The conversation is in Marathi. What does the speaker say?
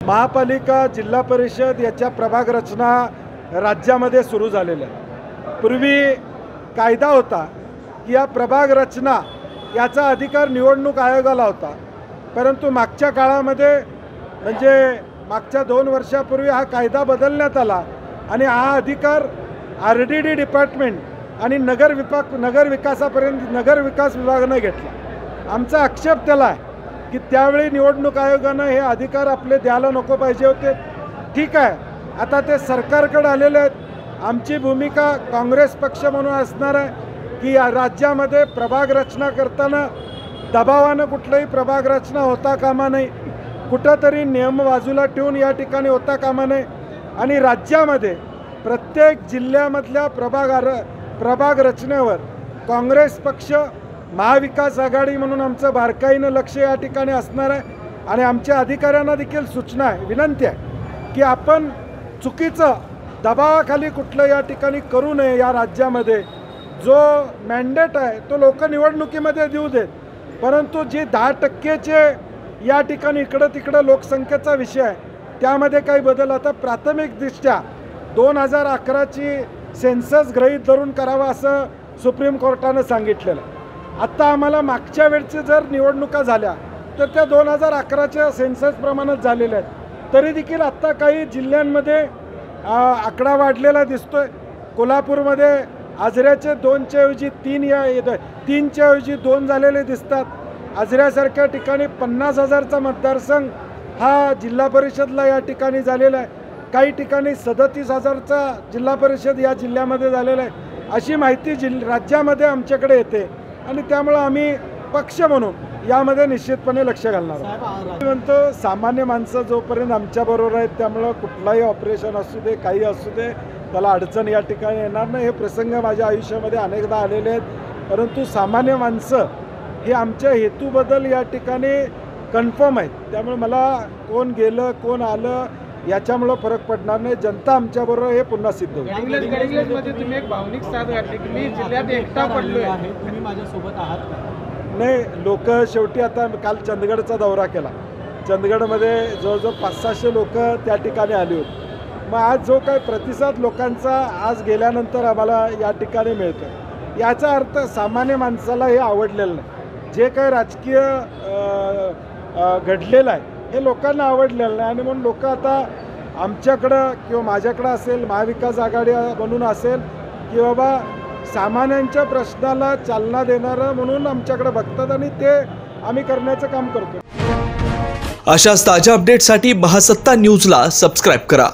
महापालिका जिल्हा परिषद याच्या प्रभाग रचना राज्यामध्ये सुरू झालेल्या आहेत। पूर्वी कायदा होता की या प्रभाग रचना याचा अधिकार निवडणूक आयोगाला होता, परंतु मागच्या काळामध्ये म्हणजे मागच्या 2 वर्षापूर्वी हा कायदा बदलण्यात आला आणि हा अधिकार RDD डिपार्टमेंट आणि नगर विकासापर्यंत नगर विकास विभागाने घेतला। आमचा आक्षेप त्याला आहे की त्यावेळी निवडणूक आयोगाने हे अधिकार आपले द्यायला नको पाहिजे होते। ठीक आहे, आता ते सरकारकडे आलेले आहेत। आमची भूमिका काँग्रेस पक्ष म्हणून असणार आहे की राज्यामध्ये प्रभाग रचना करताना दबावाने कुठलीही प्रभाग रचना होता कामा नये, कुठंतरी नियम बाजूला ठेवून या ठिकाणी होता कामा नये आणि राज्यामध्ये प्रत्येक जिल्ह्यामधल्या प्रभाग रचनेवर काँग्रेस पक्ष महाविकास आघाडी म्हणून आमचं बारकाईनं लक्ष या ठिकाणी असणार आहे आणि आमच्या अधिकाऱ्यांना देखील सूचना आहे, विनंती आहे की आपण चुकीचं दबावाखाली कुठलं या ठिकाणी करू नये। या राज्यामध्ये जो मॅन्डेट आहे तो लोक निवडणुकीमध्ये देऊ देत, परंतु जे 10% या ठिकाणी इकडं तिकडं लोकसंख्येचा विषय आहे त्यामध्ये काही बदल आता प्राथमिकदृष्ट्या 2011ची सेन्सस गृहीत धरून करावा असं सुप्रीम कोर्टानं सांगितलेलं आहे। आता आम्हाला मागच्या वेळची जर निवडणुका झाल्या तर त्या 2011च्या सेन्ससप्रमाणेच झालेल्या आहेत, तरी देखील आत्ता काही जिल्ह्यांमध्ये आकडा वाढलेला दिसतोय। कोल्हापूरमध्ये आजऱ्याचे 2च्या ऐवजी 3च्या ऐवजी 2 झालेले दिसतात। आजऱ्यासारख्या ठिकाणी 50,000चा मतदारसंघ हा जिल्हा परिषदला या ठिकाणी झालेला आहे, काही ठिकाणी 37,000चा जिल्हा परिषद या जिल्ह्यामध्ये झालेला आहे। अशी माहिती राज्यामध्ये आमच्याकडे येते आणि त्यामुळे आम्ही पक्ष म्हणून यामध्ये निश्चितपणे लक्ष घालणार आहोत। म्हणतो सामान्य माणसं जोपर्यंत आमच्याबरोबर आहेत त्यामुळं कुठलाही ऑपरेशन असू दे काही असू दे त्याला अडचण या ठिकाणी येणार नाही। हे प्रसंग माझ्या आयुष्यामध्ये अनेकदा आलेले आहेत, परंतु सामान्य माणसं हे आमच्या हेतूबद्दल या ठिकाणी कन्फर्म आहेत, त्यामुळे मला कोण गेलं कोण आलं याच्यामुळे फरक पडणार नाही। जनता आमच्याबरोबर हे पुन्हा सिद्ध होईल। गडिंग्लजमध्ये तुम्ही एक भावनिक साथ घातली की मी जिल्ह्यात एकटा पडलो आहे, तुम्ही माझ्यासोबत आहात का? नाही, लोक शेवटी आता काल चंदगडचा दौरा केला, चंदगडमध्ये जवळजवळ 500-600 लोक त्या ठिकाणी आली होती। मग आज जो काय प्रतिसाद लोकांचा आज गेल्यानंतर आम्हाला या ठिकाणी मिळतो याचा अर्थ सामान्य माणसाला हे आवडलेलं नाही। जे काय राजकीय घडलेलं आहे हे लोकांना आवडलेलं नाही आणि म्हणून लोक आता आमच्याकडं किंवा माझ्याकडं असेल महाविकास आघाडी म्हणून असेल की बाबा सामान्यांच्या प्रश्नाला चालना देणारं म्हणून आमच्याकडे बघतात आणि ते आम्ही करण्याचं काम करतो। अशाच ताज्या अपडेटसाठी महासत्ता न्यूजला सबस्क्राईब करा।